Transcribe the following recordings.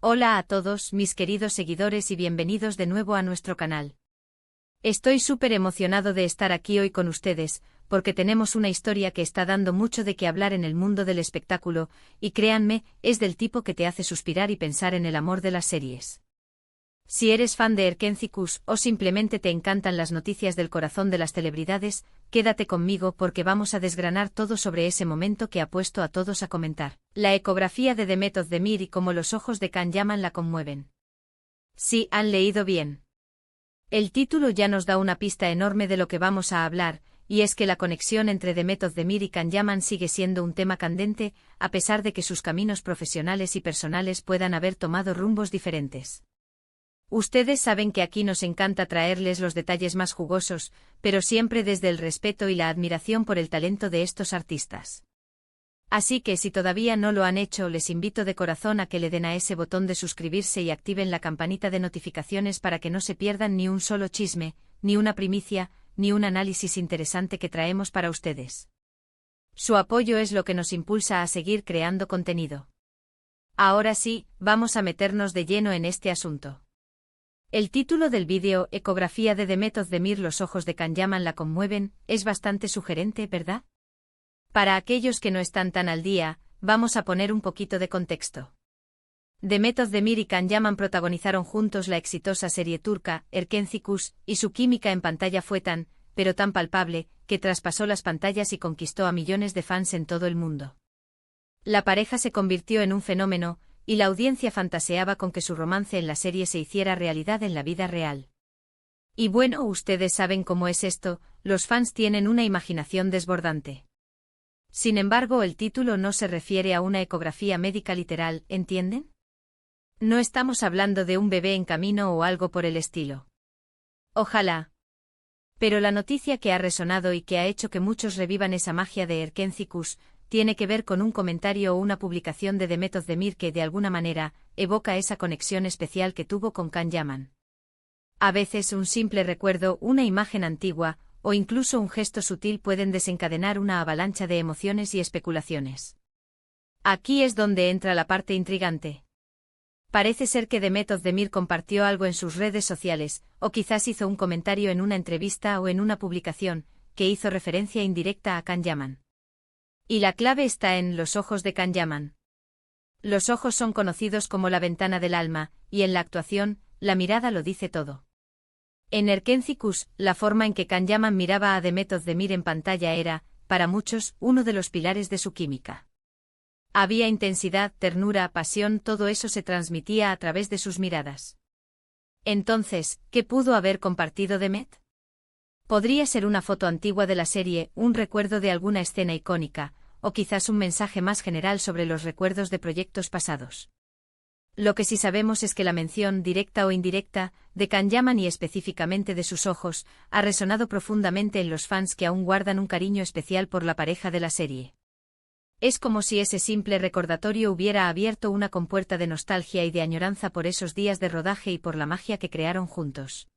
Hola a todos mis queridos seguidores y bienvenidos de nuevo a nuestro canal. Estoy súper emocionado de estar aquí hoy con ustedes, porque tenemos una historia que está dando mucho de qué hablar en el mundo del espectáculo, y créanme, es del tipo que te hace suspirar y pensar en el amor de las series. Si eres fan de Erkenci-Kuş o simplemente te encantan las noticias del corazón de las celebridades, quédate conmigo porque vamos a desgranar todo sobre ese momento que ha puesto a todos a comentar. La ecografía de Demet Özdemir y cómo los ojos de Can Yaman la conmueven. Sí, han leído bien. El título ya nos da una pista enorme de lo que vamos a hablar, y es que la conexión entre Demet Özdemir y Can Yaman sigue siendo un tema candente, a pesar de que sus caminos profesionales y personales puedan haber tomado rumbos diferentes. Ustedes saben que aquí nos encanta traerles los detalles más jugosos, pero siempre desde el respeto y la admiración por el talento de estos artistas. Así que si todavía no lo han hecho, les invito de corazón a que le den a ese botón de suscribirse y activen la campanita de notificaciones para que no se pierdan ni un solo chisme, ni una primicia, ni un análisis interesante que traemos para ustedes. Su apoyo es lo que nos impulsa a seguir creando contenido. Ahora sí, vamos a meternos de lleno en este asunto. El título del vídeo, Ecografía de Demet Özdemir, los ojos de Can Yaman la conmueven, es bastante sugerente, ¿verdad? Para aquellos que no están tan al día, vamos a poner un poquito de contexto. Demet Özdemir y Can Yaman protagonizaron juntos la exitosa serie turca, Erkenci-Kuş, y su química en pantalla fue tan, pero tan palpable, que traspasó las pantallas y conquistó a millones de fans en todo el mundo. La pareja se convirtió en un fenómeno, y la audiencia fantaseaba con que su romance en la serie se hiciera realidad en la vida real. Y bueno, ustedes saben cómo es esto, los fans tienen una imaginación desbordante. Sin embargo, el título no se refiere a una ecografía médica literal, ¿entienden? No estamos hablando de un bebé en camino o algo por el estilo. Ojalá. Pero la noticia que ha resonado y que ha hecho que muchos revivan esa magia de Erkenci-Kuş tiene que ver con un comentario o una publicación de Demet Özdemir que de alguna manera evoca esa conexión especial que tuvo con Can Yaman. A veces un simple recuerdo, una imagen antigua, o incluso un gesto sutil pueden desencadenar una avalancha de emociones y especulaciones. Aquí es donde entra la parte intrigante. Parece ser que Demet Özdemir compartió algo en sus redes sociales, o quizás hizo un comentario en una entrevista o en una publicación, que hizo referencia indirecta a Can Yaman. Y la clave está en los ojos de Can Yaman. Los ojos son conocidos como la ventana del alma, y en la actuación, la mirada lo dice todo. En Erkenci-Kuş, la forma en que Can Yaman miraba a Demet Özdemir en pantalla era, para muchos, uno de los pilares de su química. Había intensidad, ternura, pasión, todo eso se transmitía a través de sus miradas. Entonces, ¿qué pudo haber compartido Demet? Podría ser una foto antigua de la serie, un recuerdo de alguna escena icónica, o quizás un mensaje más general sobre los recuerdos de proyectos pasados. Lo que sí sabemos es que la mención, directa o indirecta, de Can Yaman y específicamente de sus ojos, ha resonado profundamente en los fans que aún guardan un cariño especial por la pareja de la serie. Es como si ese simple recordatorio hubiera abierto una compuerta de nostalgia y de añoranza por esos días de rodaje y por la magia que crearon juntos.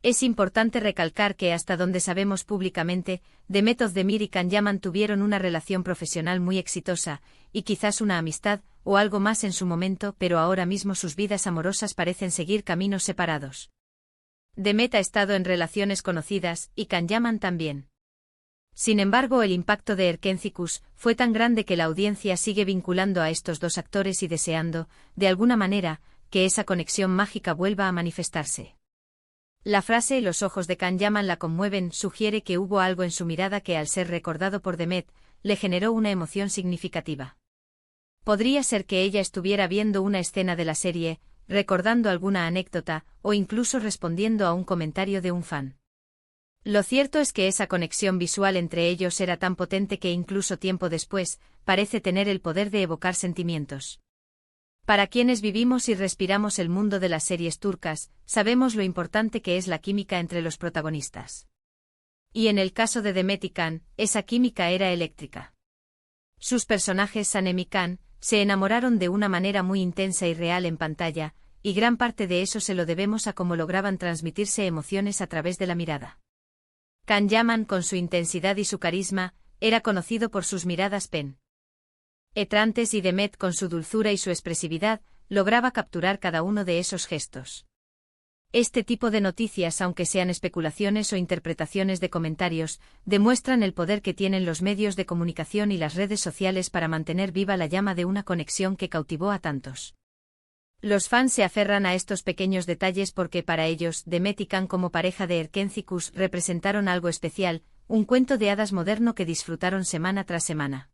Es importante recalcar que hasta donde sabemos públicamente, Demet Özdemir y Can Yaman tuvieron una relación profesional muy exitosa, y quizás una amistad, o algo más en su momento, pero ahora mismo sus vidas amorosas parecen seguir caminos separados. Demet ha estado en relaciones conocidas, y Can Yaman también. Sin embargo, el impacto de Erkenci-Kuş fue tan grande que la audiencia sigue vinculando a estos dos actores y deseando, de alguna manera, que esa conexión mágica vuelva a manifestarse. La frase "los ojos de Can Yaman la conmueven" sugiere que hubo algo en su mirada que, al ser recordado por Demet, le generó una emoción significativa. Podría ser que ella estuviera viendo una escena de la serie, recordando alguna anécdota, o incluso respondiendo a un comentario de un fan. Lo cierto es que esa conexión visual entre ellos era tan potente que incluso tiempo después, parece tener el poder de evocar sentimientos. Para quienes vivimos y respiramos el mundo de las series turcas, sabemos lo importante que es la química entre los protagonistas. Y en el caso de Demet y Can, esa química era eléctrica. Sus personajes Sanem y Can se enamoraron de una manera muy intensa y real en pantalla, y gran parte de eso se lo debemos a cómo lograban transmitirse emociones a través de la mirada. Can Yaman, con su intensidad y su carisma, era conocido por sus miradas penetrantes, y Demet, con su dulzura y su expresividad, lograba capturar cada uno de esos gestos. Este tipo de noticias, aunque sean especulaciones o interpretaciones de comentarios, demuestran el poder que tienen los medios de comunicación y las redes sociales para mantener viva la llama de una conexión que cautivó a tantos. Los fans se aferran a estos pequeños detalles porque para ellos, Demet y Can como pareja de Erkenci-Kuş representaron algo especial, un cuento de hadas moderno que disfrutaron semana tras semana.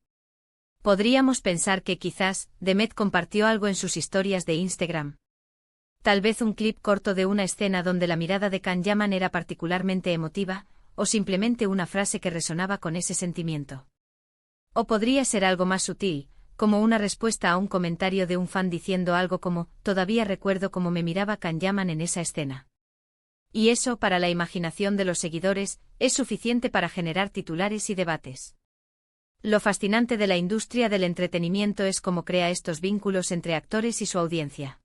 Podríamos pensar que quizás, Demet compartió algo en sus historias de Instagram. Tal vez un clip corto de una escena donde la mirada de Can Yaman era particularmente emotiva, o simplemente una frase que resonaba con ese sentimiento. O podría ser algo más sutil, como una respuesta a un comentario de un fan diciendo algo como, todavía recuerdo cómo me miraba Can Yaman en esa escena. Y eso, para la imaginación de los seguidores, es suficiente para generar titulares y debates. Lo fascinante de la industria del entretenimiento es cómo crea estos vínculos entre actores y su audiencia.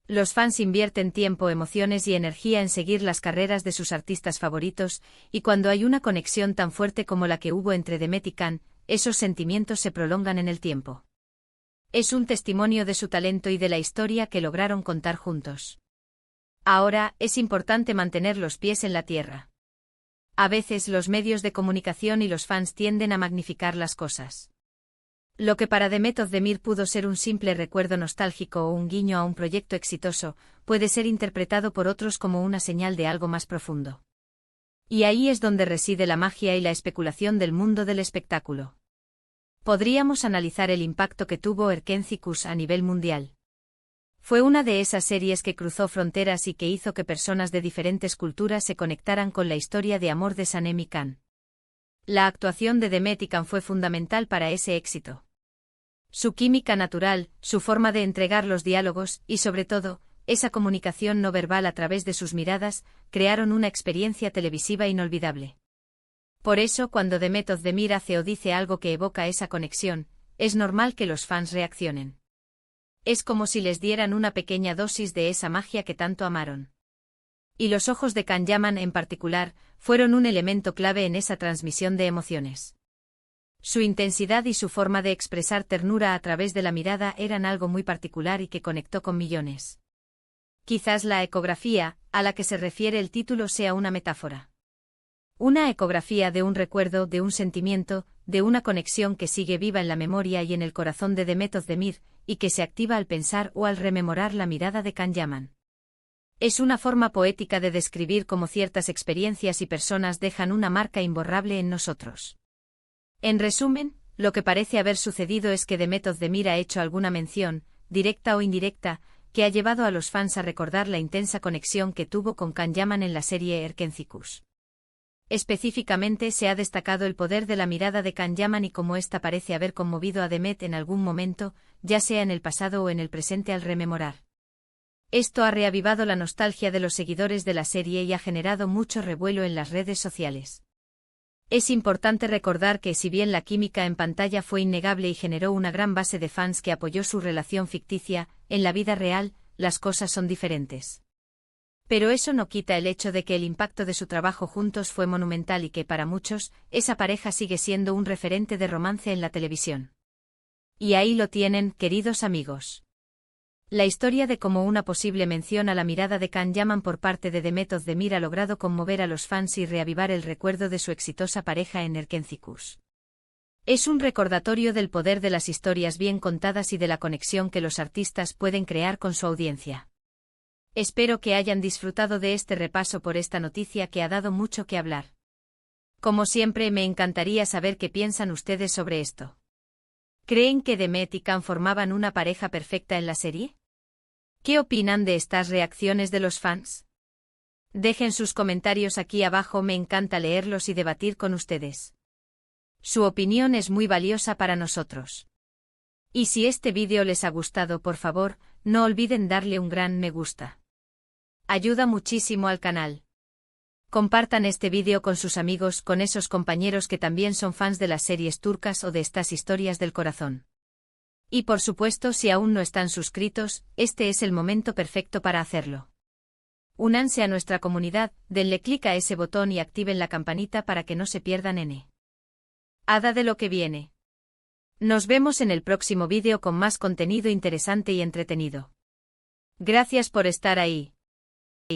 Los fans invierten tiempo, emociones y energía en seguir las carreras de sus artistas favoritos, y cuando hay una conexión tan fuerte como la que hubo entre Demet y Can, esos sentimientos se prolongan en el tiempo. Es un testimonio de su talento y de la historia que lograron contar juntos. Ahora, es importante mantener los pies en la tierra. A veces los medios de comunicación y los fans tienden a magnificar las cosas. Lo que para Demet Özdemir pudo ser un simple recuerdo nostálgico o un guiño a un proyecto exitoso, puede ser interpretado por otros como una señal de algo más profundo. Y ahí es donde reside la magia y la especulación del mundo del espectáculo. Podríamos analizar el impacto que tuvo Erkenci-Kuş a nivel mundial. Fue una de esas series que cruzó fronteras y que hizo que personas de diferentes culturas se conectaran con la historia de amor de Sanem y Can. La actuación de Demet y Can fue fundamental para ese éxito. Su química natural, su forma de entregar los diálogos y, sobre todo, esa comunicación no verbal a través de sus miradas, crearon una experiencia televisiva inolvidable. Por eso, cuando Demet Özdemir hace o dice algo que evoca esa conexión, es normal que los fans reaccionen. Es como si les dieran una pequeña dosis de esa magia que tanto amaron. Y los ojos de Can Yaman en particular, fueron un elemento clave en esa transmisión de emociones. Su intensidad y su forma de expresar ternura a través de la mirada eran algo muy particular y que conectó con millones. Quizás la ecografía, a la que se refiere el título, sea una metáfora. Una ecografía de un recuerdo, de un sentimiento, de una conexión que sigue viva en la memoria y en el corazón de Demet Özdemir, y que se activa al pensar o al rememorar la mirada de Can Yaman. Es una forma poética de describir cómo ciertas experiencias y personas dejan una marca imborrable en nosotros. En resumen, lo que parece haber sucedido es que Demet Özdemir ha hecho alguna mención, directa o indirecta, que ha llevado a los fans a recordar la intensa conexión que tuvo con Can Yaman en la serie Erkenci-Kuş. Específicamente se ha destacado el poder de la mirada de Can Yaman y cómo ésta parece haber conmovido a Demet en algún momento, ya sea en el pasado o en el presente al rememorar. Esto ha reavivado la nostalgia de los seguidores de la serie y ha generado mucho revuelo en las redes sociales. Es importante recordar que si bien la química en pantalla fue innegable y generó una gran base de fans que apoyó su relación ficticia, en la vida real, las cosas son diferentes. Pero eso no quita el hecho de que el impacto de su trabajo juntos fue monumental y que para muchos, esa pareja sigue siendo un referente de romance en la televisión. Y ahí lo tienen, queridos amigos. La historia de cómo una posible mención a la mirada de Can Yaman por parte de Demet Özdemir ha logrado conmover a los fans y reavivar el recuerdo de su exitosa pareja en Erkenci-Kuş. Es un recordatorio del poder de las historias bien contadas y de la conexión que los artistas pueden crear con su audiencia. Espero que hayan disfrutado de este repaso por esta noticia que ha dado mucho que hablar. Como siempre, me encantaría saber qué piensan ustedes sobre esto. ¿Creen que Demet y Can formaban una pareja perfecta en la serie? ¿Qué opinan de estas reacciones de los fans? Dejen sus comentarios aquí abajo, me encanta leerlos y debatir con ustedes. Su opinión es muy valiosa para nosotros. Y si este vídeo les ha gustado, por favor, no olviden darle un gran me gusta. Ayuda muchísimo al canal. Compartan este vídeo con sus amigos, con esos compañeros que también son fans de las series turcas o de estas historias del corazón. Y por supuesto, si aún no están suscritos, este es el momento perfecto para hacerlo. Únanse a nuestra comunidad, denle clic a ese botón y activen la campanita para que no se pierdan nada de lo que viene. Nos vemos en el próximo vídeo con más contenido interesante y entretenido. Gracias por estar ahí.